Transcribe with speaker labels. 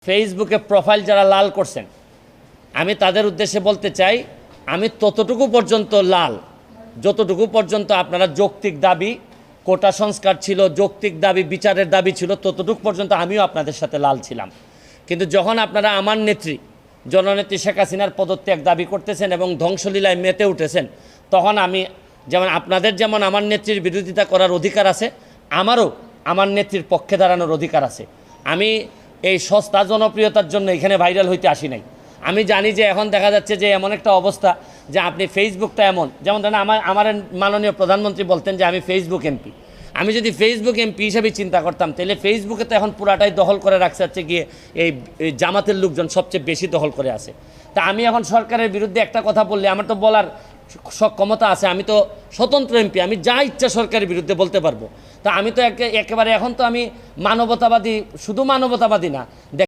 Speaker 1: ফেসবুকে প্রোফাইল যারা লাল করছেন, আমি তাদের উদ্দেশ্যে বলতে চাই, আমি ততটুকু পর্যন্ত লাল যতটুকু পর্যন্ত আপনারা যৌক্তিক দাবি, কোটা সংস্কার ছিল, যৌক্তিক দাবি, বিচারের দাবি ছিল, ততটুকু পর্যন্ত আমিও আপনাদের সাথে লাল ছিলাম। কিন্তু যখন আপনারা আমার নেত্রী জননেত্রী শেখ হাসিনার পদত্যাগ দাবি করতেছেন এবং ধ্বংসলীলায় মেতে উঠেছেন, তখন আমি যেমন আপনাদের যেমন আমার নেত্রীর বিরোধিতা করার অধিকার আছে, আমারও আমার নেত্রীর পক্ষে দাঁড়ানোর অধিকার আছে। আমি এই সস্তা জনপ্রিয়তার জন্য এখানে ভাইরাল হইতে আসি নাই। আমি জানি যে এখন দেখা যাচ্ছে যে এমন একটা অবস্থা যে আপনি ফেসবুকটা এমন, যেমন ধরেন আমার মাননীয় প্রধানমন্ত্রী বলতেন যে আমি ফেসবুক এমপি। আমি যদি ফেসবুক এমপি হিসাবে চিন্তা করতাম, তাহলে ফেসবুকে তো এখন পুরাটাই দখল করে রাখছে হচ্ছে গিয়ে এই জামাতের লোকজন সবচেয়ে বেশি দখল করে আছে। তা আমি এখন সরকারের বিরুদ্ধে একটা কথা বললে আমার তো বলার ক্ষমতা আছে, আমি তো স্বতন্ত্র এমপি, আমি যা ইচ্ছা সরকারের বিরুদ্ধে বলতে পারবো। তা আমি তো একেবারে এখন তো আমি মানবতাবাদী, শুধু মানবতাবাদী না।